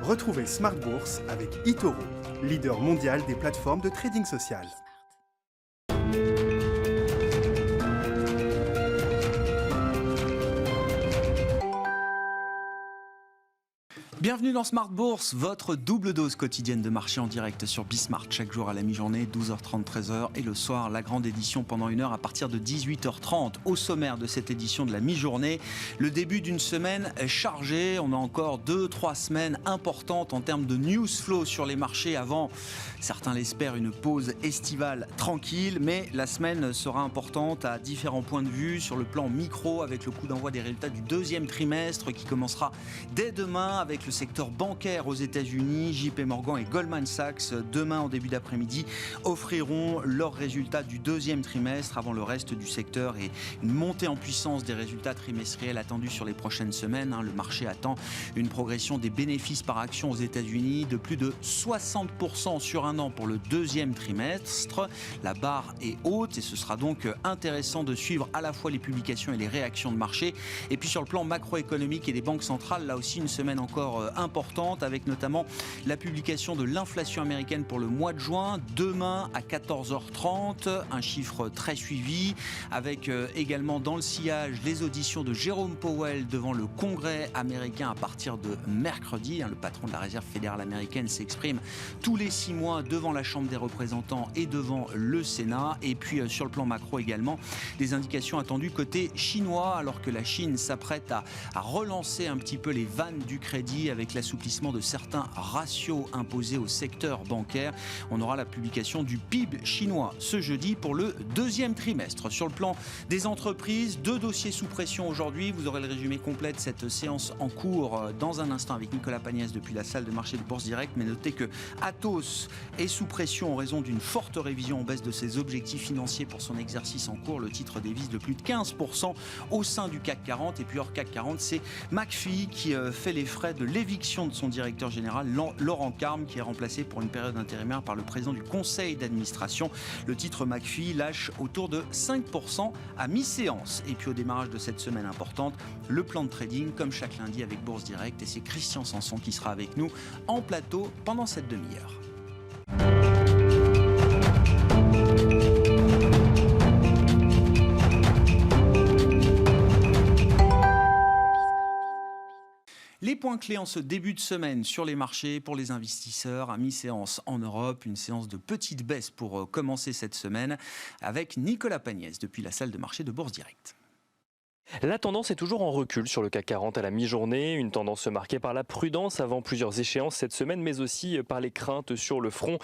Retrouvez Smart Bourse avec eToro, leader mondial des plateformes de trading social. Bienvenue dans Smart Bourse, votre double dose quotidienne de marché en direct sur Bismart. Chaque jour à la mi-journée, 12h30, 13h. Et le soir, la grande édition pendant une heure à partir de 18h30. Au sommaire de cette édition de la mi-journée, le début d'une semaine chargée. On a encore 2-3 semaines importantes en termes de news flow sur les marchés avant, certains l'espèrent, une pause estivale tranquille. Mais la semaine sera importante à différents points de vue sur le plan micro avec le coup d'envoi des résultats du deuxième trimestre qui commencera dès demain avec le secteur bancaire aux États-Unis. JP Morgan et Goldman Sachs, demain en début d'après-midi, offriront leurs résultats du deuxième trimestre avant le reste du secteur et une montée en puissance des résultats trimestriels attendus sur les prochaines semaines. Le marché attend une progression des bénéfices par action aux États-Unis de plus de 60% sur un an pour le deuxième trimestre. La barre est haute et ce sera donc intéressant de suivre à la fois les publications et les réactions de marché. Et puis sur le plan macroéconomique et des banques centrales, là aussi une semaine encore importante avec notamment la publication de l'inflation américaine pour le mois de juin, demain à 14h30, un chiffre très suivi avec également dans le sillage les auditions de Jérôme Powell devant le Congrès américain à partir de mercredi. Le patron de la Réserve fédérale américaine s'exprime tous les 6 mois devant la Chambre des représentants et devant le Sénat. Et puis sur le plan macro également, des indications attendues côté chinois alors que la Chine s'apprête à relancer un petit peu les vannes du crédit avec l'assouplissement de certains ratios imposés au secteur bancaire. On aura la publication du PIB chinois ce jeudi pour le deuxième trimestre. Sur le plan des entreprises, 2 dossiers sous pression aujourd'hui. Vous aurez le résumé complet de cette séance en cours dans un instant avec Nicolas Pagnès depuis la salle de marché de Bourse Direct. Mais notez que Atos est sous pression en raison d'une forte révision en baisse de ses objectifs financiers pour son exercice en cours. Le titre dévisse de plus de 15% au sein du CAC 40. Et puis hors CAC 40, c'est McPhy qui fait les frais de l'éviction de son directeur général, Laurent Carme, qui est remplacé pour une période intérimaire par le président du conseil d'administration. Le titre McPhy lâche autour de 5% à mi-séance. Et puis au démarrage de cette semaine importante, le plan de trading, comme chaque lundi avec Bourse Direct. Et c'est Christian Sanson qui sera avec nous en plateau pendant cette demi-heure. Les points clés en ce début de semaine sur les marchés pour les investisseurs à mi-séance en Europe. Une séance de petite baisse pour commencer cette semaine avec Nicolas Pagnès depuis la salle de marché de Bourse Direct. La tendance est toujours en recul sur le CAC 40 à la mi-journée, une tendance marquée par la prudence avant plusieurs échéances cette semaine, mais aussi par les craintes sur le front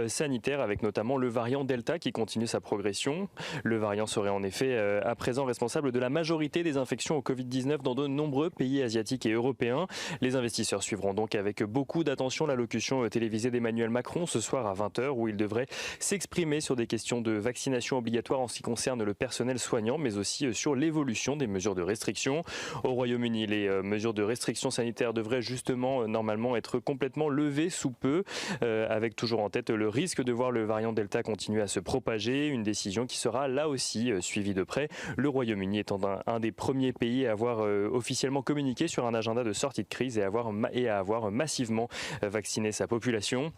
sanitaire, avec notamment le variant Delta qui continue sa progression. Le variant serait en effet à présent responsable de la majorité des infections au Covid-19 dans de nombreux pays asiatiques et européens. Les investisseurs suivront donc avec beaucoup d'attention l'allocution télévisée d'Emmanuel Macron ce soir à 20h, où il devrait s'exprimer sur des questions de vaccination obligatoire en ce qui concerne le personnel soignant, mais aussi sur l'évolution des mesures de restriction. Au Royaume-Uni, les mesures de restriction sanitaire devraient justement normalement être complètement levées sous peu, avec toujours en tête le risque de voir le variant Delta continuer à se propager, une décision qui sera là aussi suivie de près. Le Royaume-Uni étant un des premiers pays à avoir officiellement communiqué sur un agenda de sortie de crise et à avoir massivement vacciné sa population.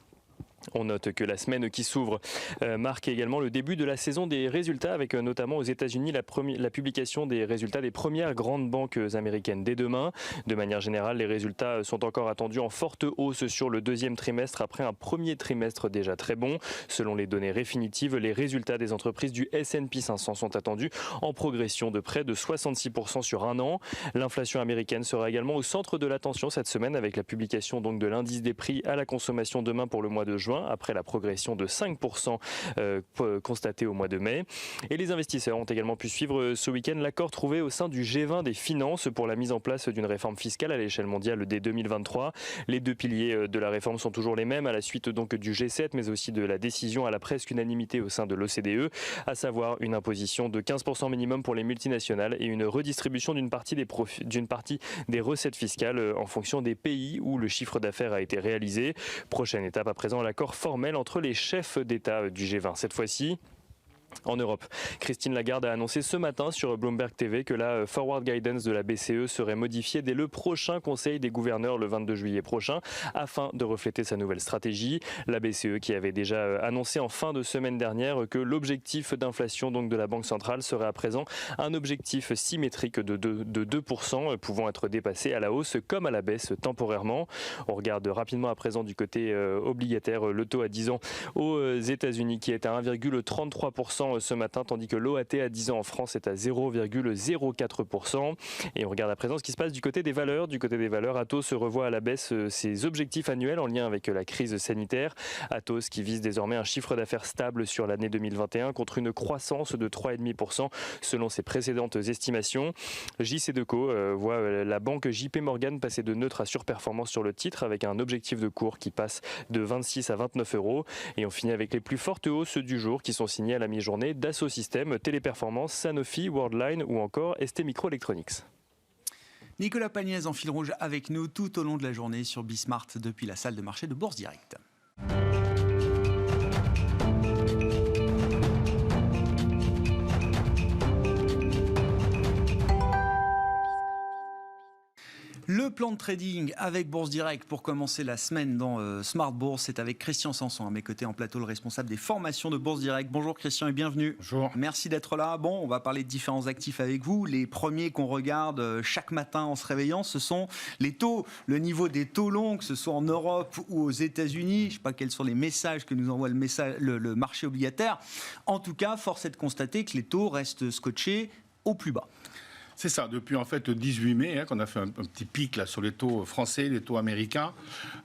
On note que la semaine qui s'ouvre marque également le début de la saison des résultats avec notamment aux États-Unis la publication des résultats des premières grandes banques américaines dès demain. De manière générale, les résultats sont encore attendus en forte hausse sur le deuxième trimestre après un premier trimestre déjà très bon. Selon les données définitives, les résultats des entreprises du S&P 500 sont attendus en progression de près de 66% sur un an. L'inflation américaine sera également au centre de l'attention cette semaine avec la publication donc de l'indice des prix à la consommation demain pour le mois de juin, après la progression de 5% constatée au mois de mai. Et les investisseurs ont également pu suivre ce week-end l'accord trouvé au sein du G20 des finances pour la mise en place d'une réforme fiscale à l'échelle mondiale dès 2023. Les 2 piliers de la réforme sont toujours les mêmes à la suite donc du G7, mais aussi de la décision à la presque unanimité au sein de l'OCDE, à savoir une imposition de 15% minimum pour les multinationales et une redistribution d'une partie des recettes fiscales en fonction des pays où le chiffre d'affaires a été réalisé. Prochaine étape à présent, l'accord formel entre les chefs d'État du G20 cette fois-ci. En Europe, Christine Lagarde a annoncé ce matin sur Bloomberg TV que la forward guidance de la BCE serait modifiée dès le prochain Conseil des gouverneurs le 22 juillet prochain afin de refléter sa nouvelle stratégie. La BCE qui avait déjà annoncé en fin de semaine dernière que l'objectif d'inflation donc de la Banque centrale serait à présent un objectif symétrique de 2%, pouvant être dépassé à la hausse comme à la baisse temporairement. On regarde rapidement à présent du côté obligataire le taux à 10 ans aux États-Unis qui est à 1,33% ce matin, tandis que l'OAT à 10 ans en France est à 0,04%. Et on regarde à présent ce qui se passe du côté des valeurs. Du côté des valeurs, Atos revoit à la baisse ses objectifs annuels en lien avec la crise sanitaire. Atos qui vise désormais un chiffre d'affaires stable sur l'année 2021 contre une croissance de 3,5% selon ses précédentes estimations. JC Deco voit la banque JP Morgan passer de neutre à surperformance sur le titre avec un objectif de cours qui passe de 26 à 29 euros. Et on finit avec les plus fortes hausses du jour qui sont signées à la mi-journée Dassault Systèmes, Téléperformance, Sanofi, Worldline ou encore ST Microelectronics. Nicolas Pagnès en fil rouge avec nous tout au long de la journée sur Bismart depuis la salle de marché de Bourse Direct. Le plan de trading avec Bourse Direct pour commencer la semaine dans Smart Bourse, c'est avec Christian Sanson à mes côtés en plateau, le responsable des formations de Bourse Direct. Bonjour Christian et bienvenue. Bonjour. Merci d'être là. Bon, on va parler de différents actifs avec vous. Les premiers qu'on regarde chaque matin en se réveillant, ce sont les taux, le niveau des taux longs, que ce soit en Europe ou aux États-Unis. Je ne sais pas quels sont les messages que nous envoie le marché obligataire. En tout cas, force est de constater que les taux restent scotchés au plus bas. C'est ça, depuis en fait le 18 mai, qu'on a fait un petit pic là, sur les taux français, les taux américains.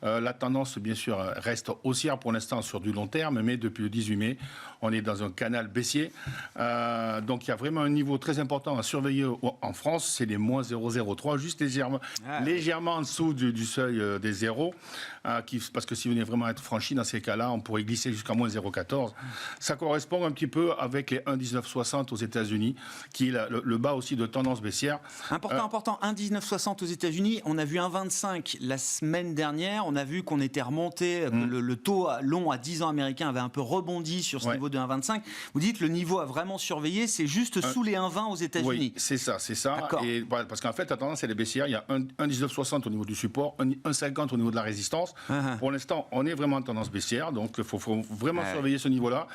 La tendance, bien sûr, reste haussière pour l'instant sur du long terme, mais depuis le 18 mai, on est dans un canal baissier. Donc il y a vraiment un niveau très important à surveiller en France, c'est les moins 0,03, juste légèrement en dessous du seuil des zéros. Parce que si vous venez vraiment être franchi, dans ces cas-là, on pourrait glisser jusqu'à moins 0,14. Ça correspond un petit peu avec les 1,1960 aux États-Unis, qui est le bas aussi de tendance baissière. Important. 1,1960 aux États-Unis. On a vu 1,25 la semaine dernière. On a vu qu'on était remonté. Le taux long à 10 ans américain avait un peu rebondi sur ce niveau de 1,25. Vous dites le niveau à vraiment surveiller, c'est juste sous les 1,20 aux États-Unis. Oui, c'est ça. Et, parce qu'en fait, la tendance, elle est baissière. Il y a 1,1960 au niveau du support, 1,50 au niveau de la résistance. Pour l'instant, on est vraiment en tendance baissière. Donc, il faut vraiment surveiller ce niveau-là.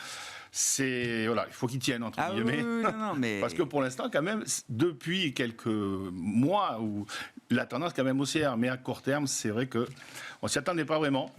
Il faut qu'il tienne entre guillemets. Mais... Parce que pour l'instant, quand même, depuis quelques mois, où la tendance quand même haussière, mais à court terme, c'est vrai que on s'y attendait pas vraiment.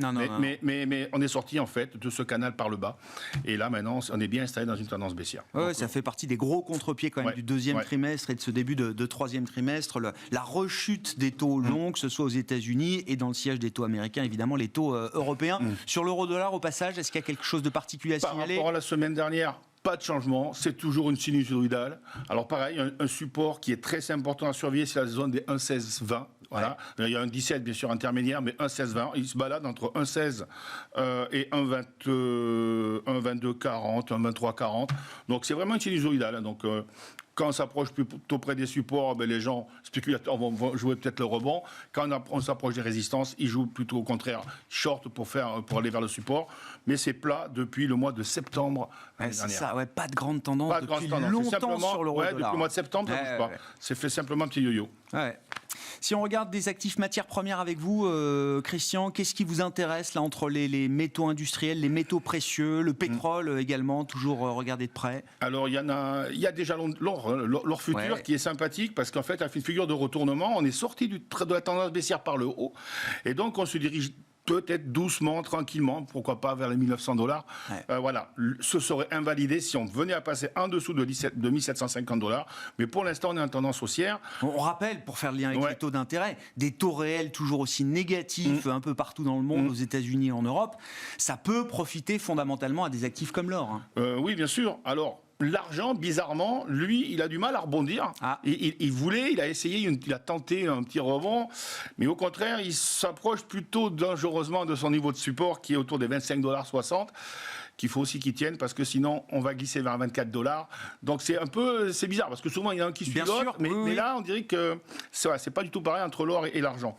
Mais on est sorti en fait de ce canal par le bas. Et là, maintenant, on est bien installé dans une tendance baissière. Donc, ça fait partie des gros contre-pieds quand même du deuxième trimestre et de ce début de troisième trimestre. La rechute des taux longs, que ce soit aux États-Unis et dans le sillage des taux américains, évidemment, les taux européens. Sur l'euro-dollar, au passage, est-ce qu'il y a quelque chose de particulier à signaler ? Par rapport à la semaine dernière, pas de changement, c'est toujours une sinusoïdale. Alors pareil, un support qui est très important à surveiller, c'est la zone des 1,1620. Voilà. Il y a un 17 bien sûr intermédiaire, mais 1,1620. Il se balade entre 1,16 et 1,2240, 1,2340. Donc c'est vraiment une sinusoïdale. Donc quand on s'approche plutôt près des supports, les gens spéculateurs vont jouer peut-être le rebond. Quand on s'approche des résistances, ils jouent plutôt au contraire short pour aller vers le support. Mais c'est plat depuis le mois de septembre l'année dernière. C'est ça, pas de grande tendance depuis longtemps sur l'euro-dollar. Depuis le mois de septembre, ça ne bouge pas. C'est fait simplement un petit yo-yo. Si on regarde des actifs matières premières avec vous, Christian, qu'est-ce qui vous intéresse là entre les métaux industriels, les métaux précieux, le pétrole également, toujours regardé de près? Alors il y a déjà l'or futur qui est sympathique parce qu'en fait, elle fait une figure de retournement. On est sorti de la tendance baissière par le haut et donc on se dirige peut-être doucement, tranquillement, pourquoi pas vers les $1,900. Voilà, ce serait invalidé si on venait à passer en dessous de $1,750. Mais pour l'instant, on est en tendance haussière. On rappelle, pour faire le lien avec les taux d'intérêt, des taux réels toujours aussi négatifs un peu partout dans le monde, aux États-Unis et en Europe. Ça peut profiter fondamentalement à des actifs comme l'or. Oui, bien sûr. Alors, l'argent, bizarrement, lui, il a du mal à rebondir. Il a essayé, il a tenté un petit rebond, mais au contraire, il s'approche plutôt dangereusement de son niveau de support qui est autour des 25,60 $, qu'il faut aussi qu'il tienne, parce que sinon, on va glisser vers 24 $. Donc c'est bizarre, parce que souvent, il y en a un qui suit l'autre, mais là, on dirait que c'est pas du tout pareil entre l'or et l'argent.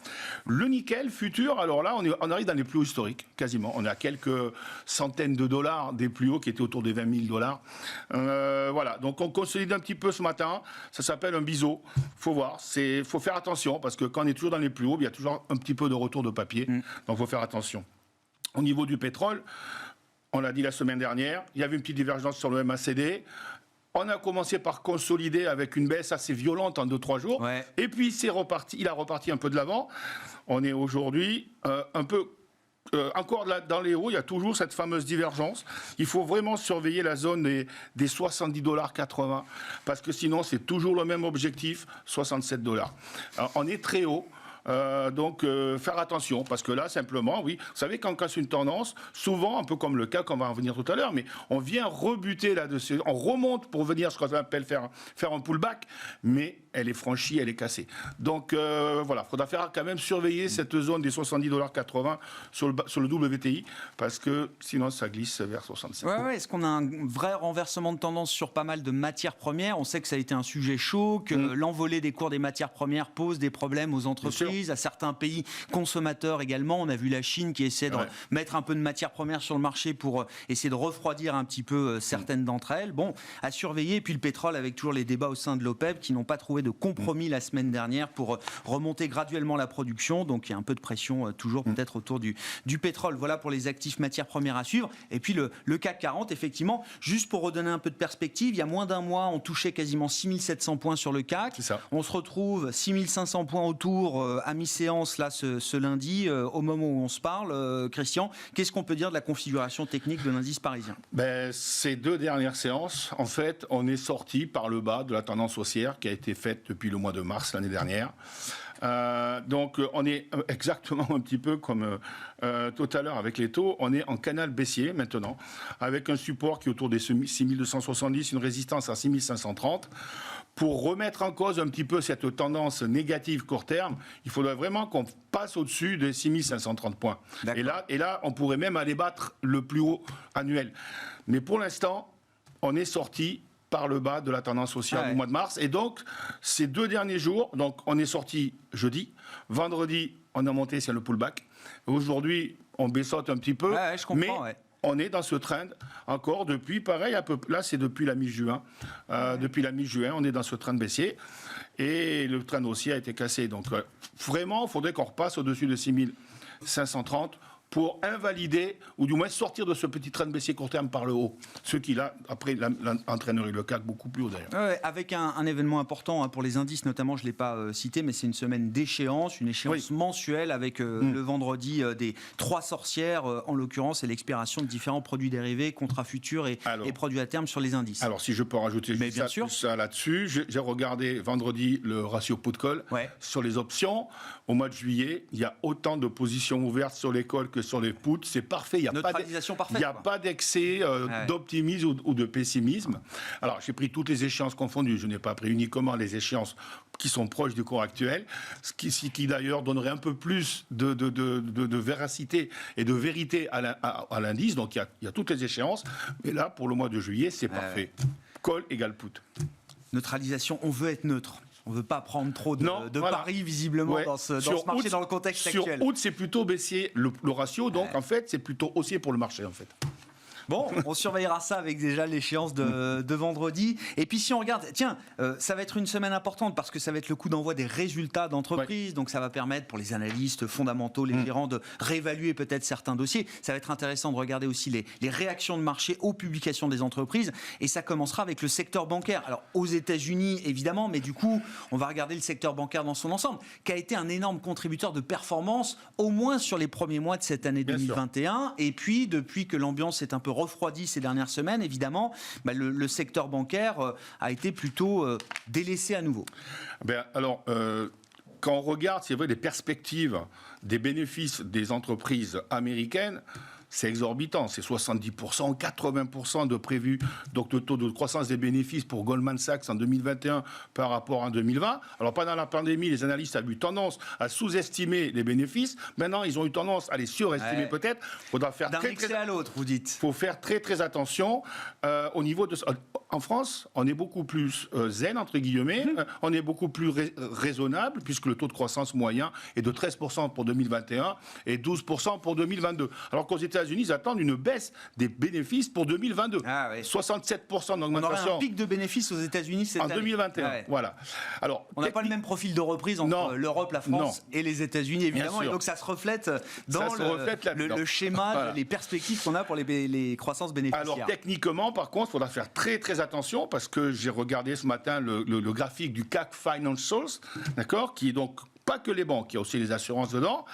Le nickel futur, alors là, on arrive dans les plus hauts historiques, quasiment. On est à quelques centaines de dollars des plus hauts, qui étaient autour des 20 000 $. Voilà, donc on consolide un petit peu ce matin. Ça s'appelle un biseau. Faut voir, faut faire attention, parce que quand on est toujours dans les plus hauts, il y a toujours un petit peu de retour de papier. Donc faut faire attention. Au niveau du pétrole, on l'a dit la semaine dernière, il y avait une petite divergence sur le MACD. On a commencé par consolider avec une baisse assez violente en 2-3 jours. Ouais. Et puis il a reparti un peu de l'avant. On est aujourd'hui un peu... encore là, dans les hauts, il y a toujours cette fameuse divergence. Il faut vraiment surveiller la zone des 70,80 $, parce que sinon, c'est toujours le même objectif, 67 $. Alors, on est très haut. Donc faire attention, parce que là simplement, oui, vous savez, quand on casse une tendance, souvent, un peu comme le cas qu'on va en venir tout à l'heure, mais on vient rebuter là-dessus, on remonte pour venir ce qu'on appelle faire un pullback, mais elle est franchie, elle est cassée. Donc voilà, il faudra faire quand même surveiller cette zone des 70,80 $ sur le WTI, parce que sinon ça glisse vers 67. Ouais, est-ce qu'on a un vrai renversement de tendance sur pas mal de matières premières? On sait que ça a été un sujet chaud, que l'envolée des cours des matières premières pose des problèmes aux entreprises, à certains pays consommateurs également. On a vu la Chine qui essaie de mettre un peu de matières premières sur le marché pour essayer de refroidir un petit peu certaines d'entre elles. Bon, à surveiller. Et puis le pétrole, avec toujours les débats au sein de l'OPEP qui n'ont pas trouvé de compromis la semaine dernière pour remonter graduellement la production. Donc il y a un peu de pression toujours peut-être autour du pétrole. Voilà pour les actifs matières premières à suivre. Et puis le CAC 40, effectivement, juste pour redonner un peu de perspective, il y a moins d'un mois, on touchait quasiment 6700 points sur le CAC. On se retrouve 6500 points autour à mi-séance là ce lundi, au moment où on se parle. Christian, qu'est-ce qu'on peut dire de la configuration technique de l'indice parisien? Ces deux dernières séances, en fait, on est sorti par le bas de la tendance haussière qui a été faite depuis le mois de mars l'année dernière. Donc on est exactement un petit peu comme tout à l'heure avec les taux, on est en canal baissier maintenant, avec un support qui est autour des 6270, une résistance à 6530. Pour remettre en cause un petit peu cette tendance négative court terme, il faudrait vraiment qu'on passe au-dessus des 6530 points. Et là, on pourrait même aller battre le plus haut annuel. Mais pour l'instant, on est sorti par le bas de la tendance haussière du mois de mars. Et donc, ces deux derniers jours, donc on est sorti jeudi, vendredi, on a monté sur le pullback. Aujourd'hui, on baissote un petit peu, je comprends, on est dans ce trend encore depuis, pareil, là c'est depuis la mi-juin. Depuis la mi-juin, on est dans ce trend baissier. Et le trend haussier a été cassé. Donc vraiment, il faudrait qu'on repasse au-dessus de 6530 pour invalider, ou du moins sortir de ce petit train baissier court terme par le haut. Ce qui, là, après, entraînerait le CAC beaucoup plus haut, d'ailleurs. Avec un événement important pour les indices, notamment, je ne l'ai pas cité, mais c'est une semaine d'échéance, une échéance mensuelle avec le vendredi des 3 sorcières, en l'occurrence, et l'expiration de différents produits dérivés, contrats futurs et produits à terme sur les indices. Alors, si je peux rajouter ça là-dessus, j'ai regardé vendredi le ratio put-call sur les options. Au mois de juillet, il y a autant de positions ouvertes sur les calls que sur les puts, c'est parfait. Il n'y a pas d'excès d'optimisme ou de pessimisme. Alors, j'ai pris toutes les échéances confondues. Je n'ai pas pris uniquement les échéances qui sont proches du cours actuel, ce qui d'ailleurs donnerait un peu plus de véracité et de vérité à l'indice. Donc, il y a toutes les échéances. Mais là, pour le mois de juillet, c'est parfait. Call égale put. Neutralisation, on veut être neutre. On ne veut pas prendre trop de paris, visiblement, dans ce marché, dans le contexte actuel. Sur août, c'est plutôt baissier le ratio. Donc, en fait, c'est plutôt haussier pour le marché, en fait. Bon, on surveillera ça avec déjà l'échéance de vendredi. Et puis si on regarde, ça va être une semaine importante parce que ça va être le coup d'envoi des résultats d'entreprise. Donc ça va permettre pour les analystes fondamentaux, les gérants de réévaluer peut-être certains dossiers. Ça va être intéressant de regarder aussi les réactions de marché aux publications des entreprises. Et ça commencera avec le secteur bancaire. Alors aux États-Unis évidemment, mais du coup on va regarder le secteur bancaire dans son ensemble, qui a été un énorme contributeur de performance, au moins sur les premiers mois de cette année 2021. Et puis depuis que l'ambiance est un peu refroidi ces dernières semaines, évidemment, le secteur bancaire a été plutôt délaissé à nouveau. Alors, quand on regarde, c'est vrai, les perspectives des bénéfices des entreprises américaines, c'est exorbitant, c'est 70%, 80% de prévu. Donc le taux de croissance des bénéfices pour Goldman Sachs en 2021 par rapport à 2020. Alors pendant la pandémie, les analystes avaient eu tendance à sous-estimer les bénéfices. Maintenant, ils ont eu tendance à les surestimer peut-être. Il faudra faire d'un excès à l'autre, vous dites. Il faut faire très très attention au niveau de... En France, on est beaucoup plus zen, entre guillemets, on est beaucoup plus raisonnable, puisque le taux de croissance moyen est de 13% pour 2021 et 12% pour 2022. Alors qu'aux États-Unis, ils attendent une baisse des bénéfices pour 2022. 67% d'augmentation. On aurait un pic de bénéfices aux États-Unis cette année. En 2021, voilà. Alors, on n'a pas le même profil de reprise entre l'Europe, la France et les États-Unis, évidemment. Et donc ça se reflète dans le schéma, les perspectives qu'on a pour les croissances bénéficiaires. Alors techniquement, par contre, il faudra faire très très attention, parce que j'ai regardé ce matin le graphique du CAC Financials, d'accord, qui est donc pas que les banques, il y a aussi les assurances dedans.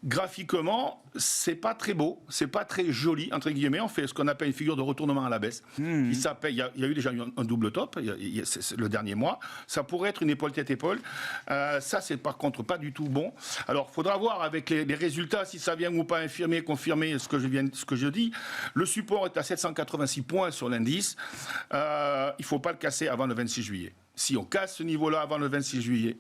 Graphiquement, c'est pas très beau, c'est pas très joli, entre guillemets. On fait ce qu'on appelle une figure de retournement à la baisse. Il y a eu déjà un double top c'est le dernier mois. Ça pourrait être une épaule tête-épaule. Ça, c'est par contre pas du tout bon. Alors, il faudra voir avec les résultats si ça vient ou pas confirmer ce que je dis. Le support est à 786 points sur l'indice. Il ne faut pas le casser avant le 26 juillet. Si on casse ce niveau-là avant le 26 juillet,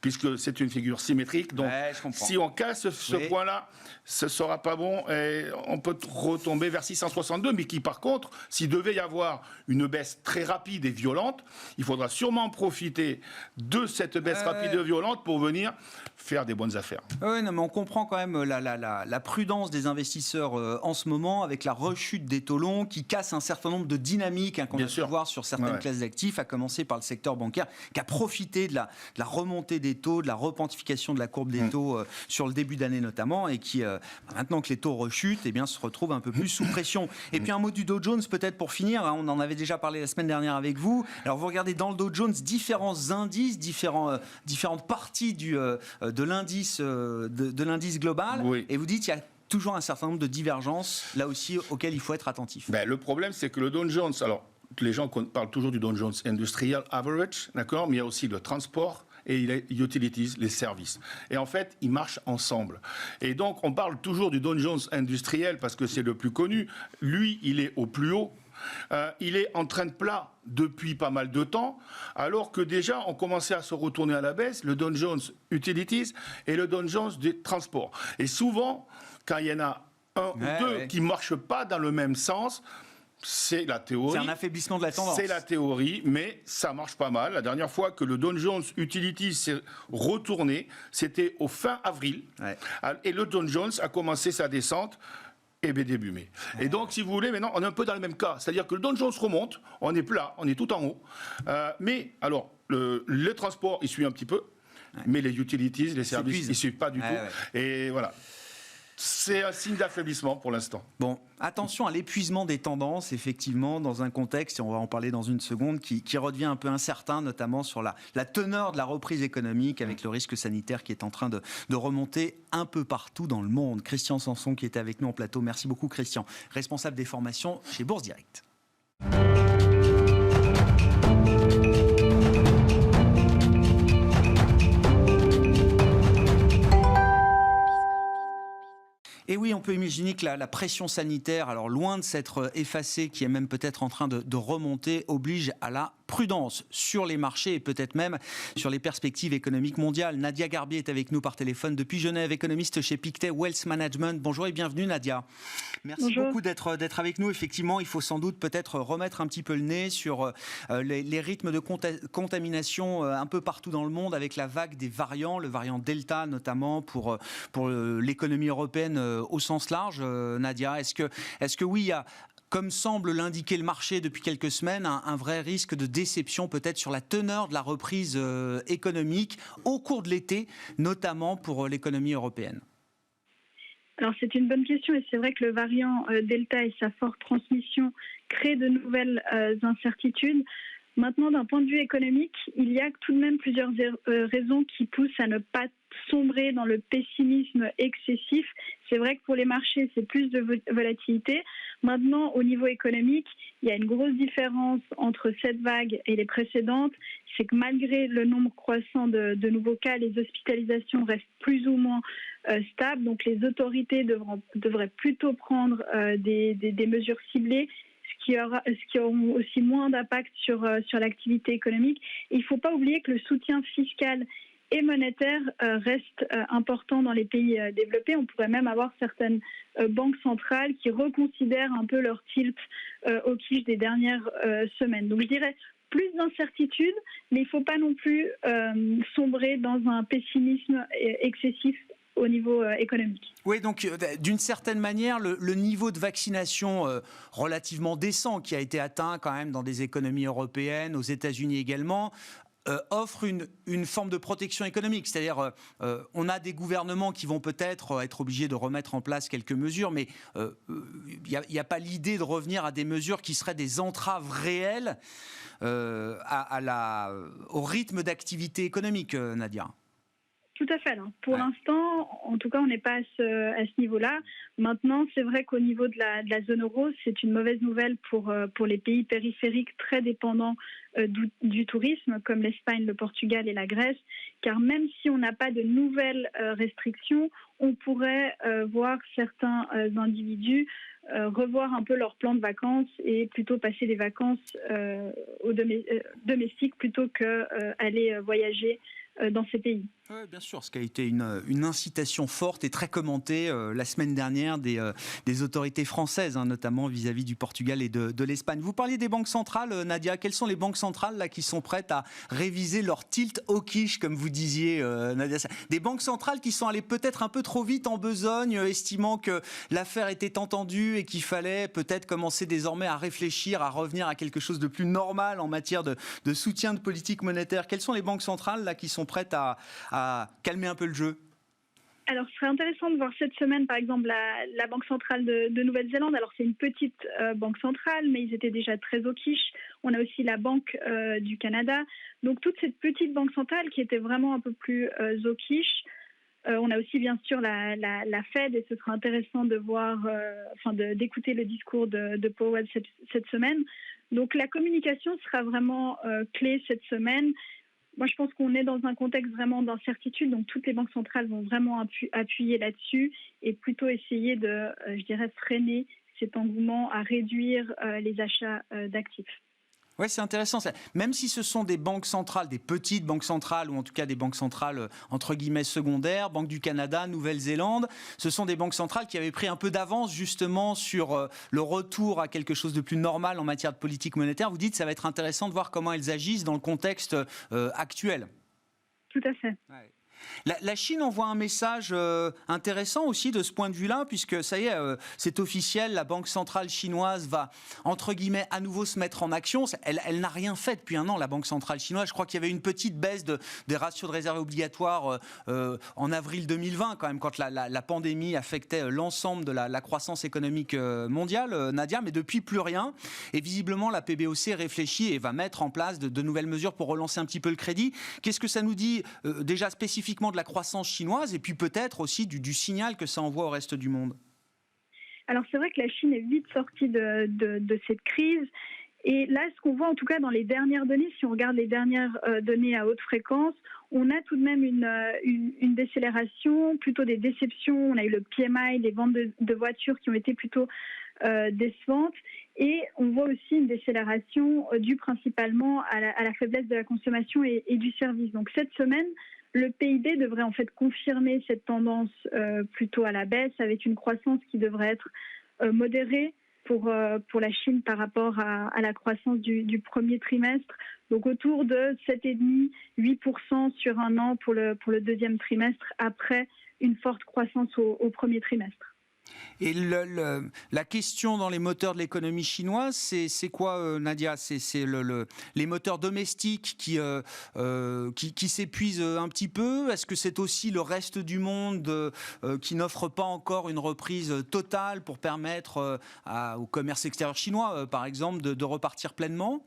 puisque c'est une figure symétrique. Donc, si on casse ce point-là, ce ne sera pas bon. Et on peut retomber vers 662, mais qui, par contre, s'il devait y avoir une baisse très rapide et violente, il faudra sûrement profiter de cette baisse rapide et violente pour venir faire des bonnes affaires. Oui, non, mais on comprend quand même la prudence des investisseurs en ce moment, avec la rechute des taux longs qui casse un certain nombre de dynamiques qu'on a pu voir sur certaines classes d'actifs, à commencer par le secteur bancaire, qui a profité de la remontée des taux, de la repentification de la courbe des taux sur le début d'année notamment, et qui, maintenant que les taux rechutent, se retrouve un peu plus sous pression. Et puis un mot du Dow Jones peut-être pour finir, on en avait déjà parlé la semaine dernière avec vous. Alors vous regardez dans le Dow Jones différents indices, différentes parties de l'indice global, et vous dites qu'il y a toujours un certain nombre de divergences, là aussi, auxquelles il faut être attentif. Le problème, c'est que le Dow Jones, alors les gens parlent toujours du Dow Jones Industrial Average, d'accord, mais il y a aussi le transport et les utilities, les services. Et en fait, ils marchent ensemble. Et donc, on parle toujours du Dow Jones industriel parce que c'est le plus connu. Lui, il est au plus haut. Il est en train de plat depuis pas mal de temps, alors que déjà, on commençait à se retourner à la baisse, le Dow Jones Utilities et le Dow Jones des transports. Et souvent, quand il y en a un ou deux qui ne marchent pas dans le même sens, c'est la théorie. C'est un affaiblissement de la tendance. C'est la théorie, mais ça marche pas mal. La dernière fois que le Dow Jones Utilities s'est retourné, c'était au fin avril. Et le Dow Jones a commencé sa descente début mai. Et donc, si vous voulez, maintenant, on est un peu dans le même cas. C'est-à-dire que le Dow Jones remonte, on est plat, on est tout en haut. Mais, alors, le transport, il suit un petit peu. Mais les utilities, les services, ils ne suivent pas du tout. Et voilà. C'est un signe d'affaiblissement pour l'instant. Bon, attention à l'épuisement des tendances, effectivement, dans un contexte, et on va en parler dans une seconde, qui redevient un peu incertain, notamment sur la teneur de la reprise économique, avec le risque sanitaire qui est en train de remonter un peu partout dans le monde. Christian Sanson qui était avec nous en plateau. Merci beaucoup, Christian. Responsable des formations chez Bourse Direct. Et oui, on peut imaginer que la pression sanitaire, alors loin de s'être effacée, qui est même peut-être en train de remonter, oblige à la prudence sur les marchés et peut-être même sur les perspectives économiques mondiales. Nadia Garbier est avec nous par téléphone depuis Genève, économiste chez Pictet Wealth Management. Bonjour et bienvenue Nadia. Merci beaucoup d'être avec nous. Effectivement, il faut sans doute peut-être remettre un petit peu le nez sur les rythmes de contamination un peu partout dans le monde avec la vague des variants, le variant Delta notamment pour l'économie européenne au sens large. Nadia, est-ce que oui, il y a, comme semble l'indiquer le marché depuis quelques semaines, un vrai risque de déception peut-être sur la teneur de la reprise économique au cours de l'été, notamment pour l'économie européenne? Alors c'est une bonne question et c'est vrai que le variant Delta et sa forte transmission créent de nouvelles incertitudes. Maintenant, d'un point de vue économique, il y a tout de même plusieurs raisons qui poussent à ne pas sombrer dans le pessimisme excessif. C'est vrai que pour les marchés, c'est plus de volatilité. Maintenant, au niveau économique, il y a une grosse différence entre cette vague et les précédentes. C'est que malgré le nombre croissant de nouveaux cas, les hospitalisations restent plus ou moins stables. Donc les autorités devraient plutôt prendre des mesures ciblées, qui auront aussi moins d'impact sur l'activité économique. Et il ne faut pas oublier que le soutien fiscal et monétaire reste important dans les pays développés. On pourrait même avoir certaines banques centrales qui reconsidèrent un peu leur tilt au quiche des dernières semaines. Donc je dirais plus d'incertitude, mais il ne faut pas non plus sombrer dans un pessimisme excessif au niveau économique. Oui, donc d'une certaine manière, le niveau de vaccination relativement décent qui a été atteint quand même dans des économies européennes, aux États-Unis également, offre une forme de protection économique. C'est-à-dire, on a des gouvernements qui vont peut-être être obligés de remettre en place quelques mesures, mais il n'y a pas l'idée de revenir à des mesures qui seraient des entraves réelles au rythme d'activité économique, Nadia. Tout à fait. Alors, pour l'instant, en tout cas, on n'est pas à ce niveau-là. Maintenant, c'est vrai qu'au niveau de la zone euro, c'est une mauvaise nouvelle pour les pays périphériques très dépendants du tourisme, comme l'Espagne, le Portugal et la Grèce, car même si on n'a pas de nouvelles restrictions, on pourrait voir certains individus revoir un peu leur plan de vacances et plutôt passer des vacances domestiques plutôt qu'aller voyager dans ces pays. Oui, bien sûr, ce qui a été une incitation forte et très commentée la semaine dernière des autorités françaises, notamment vis-à-vis du Portugal et de l'Espagne. Vous parliez des banques centrales, Nadia. Quelles sont les banques centrales là, qui sont prêtes à réviser leur tilt au quiche, comme vous disiez, Nadia? Des banques centrales qui sont allées peut-être un peu trop vite en besogne, estimant que l'affaire était entendue et qu'il fallait peut-être commencer désormais à réfléchir, à revenir à quelque chose de plus normal en matière de soutien de politique monétaire. Quelles sont les banques centrales là, qui sont prêtes à calmer un peu le jeu? Alors, ce serait intéressant de voir cette semaine, par exemple, la Banque centrale de Nouvelle-Zélande. Alors, c'est une petite banque centrale, mais ils étaient déjà très au quiche. On a aussi la Banque du Canada. Donc, toute cette petite banque centrale qui était vraiment un peu plus au quiche. On a aussi, bien sûr, la Fed, et ce sera intéressant de voir, d'écouter le discours de Powell cette semaine. Donc, la communication sera vraiment clé cette semaine. Moi, je pense qu'on est dans un contexte vraiment d'incertitude, donc toutes les banques centrales vont vraiment appuyer là-dessus et plutôt essayer de, freiner cet engouement à réduire les achats d'actifs. Oui, c'est intéressant. Même si ce sont des banques centrales, des petites banques centrales, ou en tout cas des banques centrales entre guillemets secondaires, Banque du Canada, Nouvelle-Zélande, ce sont des banques centrales qui avaient pris un peu d'avance justement sur le retour à quelque chose de plus normal en matière de politique monétaire. Vous dites que ça va être intéressant de voir comment elles agissent dans le contexte actuel. Tout à fait. Ouais. La Chine envoie un message intéressant aussi de ce point de vue-là, puisque ça y est, c'est officiel, la Banque centrale chinoise va, entre guillemets, à nouveau se mettre en action. Elle n'a rien fait depuis un an, la Banque centrale chinoise. Je crois qu'il y avait une petite baisse des ratios de réserve obligatoires en avril 2020, quand même, quand la pandémie affectait l'ensemble de la croissance économique mondiale, Nadia, mais depuis plus rien. Et visiblement, la PBOC réfléchit et va mettre en place de nouvelles mesures pour relancer un petit peu le crédit. Qu'est-ce que ça nous dit déjà spécifiquement de la croissance chinoise et puis peut-être aussi du signal que ça envoie au reste du monde? Alors c'est vrai que la Chine est vite sortie de cette crise. Et là, ce qu'on voit en tout cas dans les dernières données, si on regarde les dernières données à haute fréquence, on a tout de même une décélération, plutôt des déceptions. On a eu le PMI, les ventes de voitures qui ont été plutôt décevantes. Et on voit aussi une décélération due principalement à la faiblesse de la consommation et du service. Donc cette semaine, le PIB devrait en fait confirmer cette tendance plutôt à la baisse, avec une croissance qui devrait être modérée pour la Chine par rapport à la croissance du premier trimestre. Donc autour de 7,5-8% sur un an pour le deuxième trimestre, après une forte croissance au premier trimestre. Et la question dans les moteurs de l'économie chinoise, c'est quoi, Nadia? C'est les moteurs domestiques qui s'épuisent un petit peu? Est-ce que c'est aussi le reste du monde qui n'offre pas encore une reprise totale pour permettre au commerce extérieur chinois, par exemple, de repartir pleinement?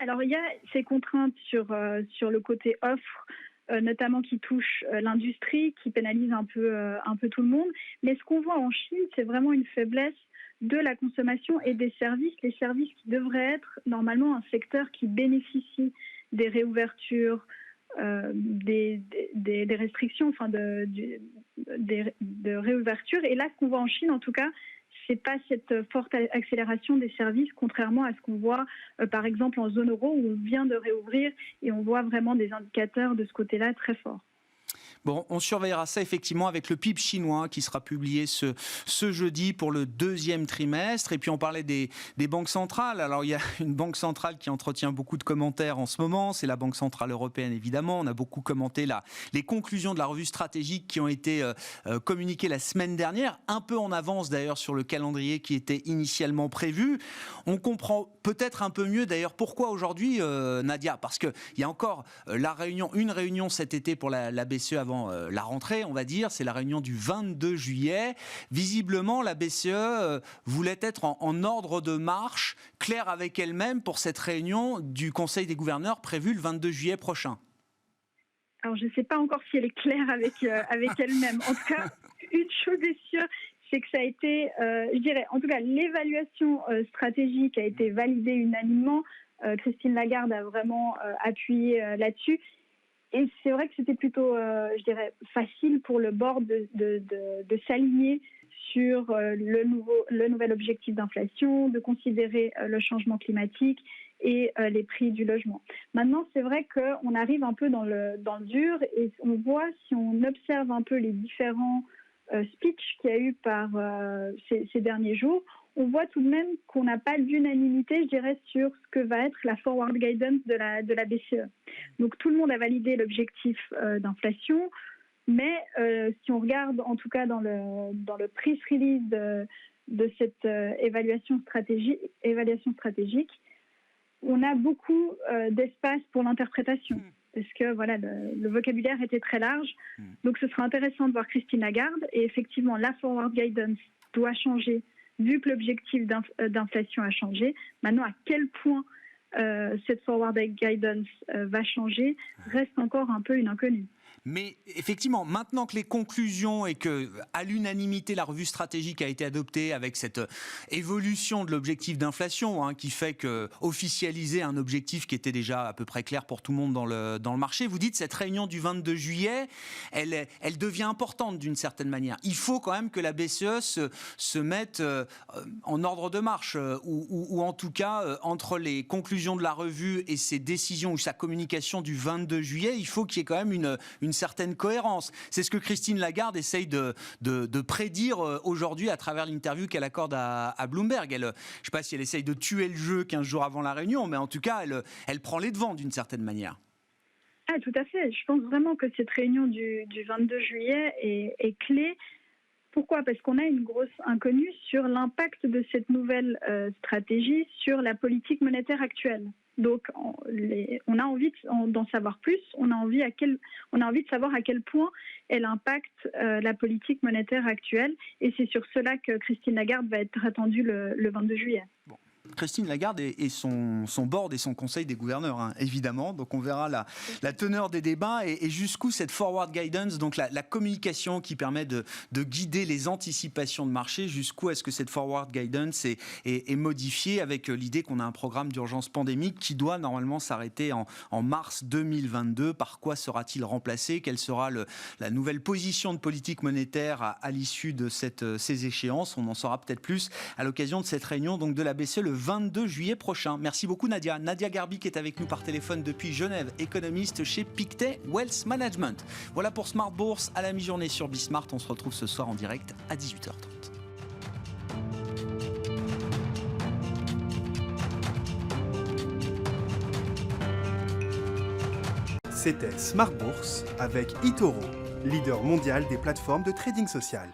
Alors, il y a ces contraintes sur le côté offre, notamment qui touchent l'industrie, qui pénalisent un peu tout le monde. Mais ce qu'on voit en Chine, c'est vraiment une faiblesse de la consommation et des services, les services qui devraient être normalement un secteur qui bénéficie des réouvertures, des restrictions, enfin de réouverture. Et là, ce qu'on voit en Chine, en tout cas, c'est pas cette forte accélération des services, contrairement à ce qu'on voit, par exemple, en zone euro, où on vient de réouvrir et on voit vraiment des indicateurs de ce côté-là très forts. Bon, on surveillera ça effectivement avec le PIB chinois qui sera publié ce jeudi pour le deuxième trimestre. Et puis on parlait des banques centrales. Alors il y a une banque centrale qui entretient beaucoup de commentaires en ce moment, c'est la Banque centrale européenne évidemment. On a beaucoup commenté les conclusions de la revue stratégique qui ont été communiquées la semaine dernière, un peu en avance d'ailleurs sur le calendrier qui était initialement prévu. On comprend peut-être un peu mieux d'ailleurs pourquoi aujourd'hui, Nadia, parce qu'il y a encore une réunion cet été pour la BCE avant la rentrée, on va dire, c'est la réunion du 22 juillet. Visiblement, la BCE voulait être en ordre de marche, claire avec elle-même pour cette réunion du Conseil des gouverneurs prévue le 22 juillet prochain. Alors, je ne sais pas encore si elle est claire avec elle-même. En tout cas, une chose est sûre, c'est que ça a été, je dirais, en tout cas, l'évaluation stratégique a été validée unanimement. Christine Lagarde a vraiment appuyé là-dessus. Et c'est vrai que c'était plutôt, je dirais, facile pour le board de s'aligner sur le nouvel objectif d'inflation, de considérer le changement climatique et les prix du logement. Maintenant, c'est vrai qu'on arrive un peu dans le dur et on voit, si on observe un peu les différents speeches qu'il y a eu par ces derniers jours, on voit tout de même qu'on n'a pas d'unanimité, je dirais, sur ce que va être la forward guidance de la BCE. Donc tout le monde a validé l'objectif d'inflation, mais si on regarde en tout cas dans le press release de cette évaluation stratégique, on a beaucoup d'espace pour l'interprétation. Parce que voilà, le vocabulaire était très large. Donc ce sera intéressant de voir Christine Lagarde. Et effectivement, la forward guidance doit changer vu que l'objectif d'inflation a changé. Maintenant, à quel point cette forward guidance va changer reste encore un peu une inconnue. Mais effectivement, maintenant que les conclusions et que, à l'unanimité, la revue stratégique a été adoptée avec cette évolution de l'objectif d'inflation, qui fait que officialiser un objectif qui était déjà à peu près clair pour tout le monde dans le marché, vous dites cette réunion du 22 juillet, elle devient importante d'une certaine manière. Il faut quand même que la BCE se mette en ordre de marche, ou en tout cas, entre les conclusions de la revue et ses décisions ou sa communication du 22 juillet, il faut qu'il y ait quand même une certaine cohérence. C'est ce que Christine Lagarde essaye de prédire aujourd'hui à travers l'interview qu'elle accorde à Bloomberg. Je ne sais pas si elle essaye de tuer le jeu 15 jours avant la réunion, mais en tout cas, elle prend les devants d'une certaine manière. Ah, tout à fait. Je pense vraiment que cette réunion du 22 juillet est clé. Pourquoi ? Parce qu'on a une grosse inconnue sur l'impact de cette nouvelle stratégie sur la politique monétaire actuelle. Donc, on a envie d'en savoir plus. On a envie de savoir à quel point elle impacte la politique monétaire actuelle. Et c'est sur cela que Christine Lagarde va être attendue le 22 juillet. Bon. Christine Lagarde et son board et son conseil des gouverneurs, évidemment. Donc on verra la teneur des débats et jusqu'où cette forward guidance, donc la communication qui permet de guider les anticipations de marché, jusqu'où est-ce que cette forward guidance est modifiée avec l'idée qu'on a un programme d'urgence pandémique qui doit normalement s'arrêter en mars 2022. Par quoi sera-t-il remplacé ? Quelle sera la nouvelle position de politique monétaire à l'issue de ces échéances ? On en saura peut-être plus à l'occasion de cette réunion donc de la BCE le 22 juillet prochain. Merci beaucoup Nadia. Nadia Garbi qui est avec nous par téléphone depuis Genève, économiste chez Pictet Wealth Management. Voilà pour Smart Bourse à la mi-journée sur Bismart. On se retrouve ce soir en direct à 18h30. C'était Smart Bourse avec eToro, leader mondial des plateformes de trading social.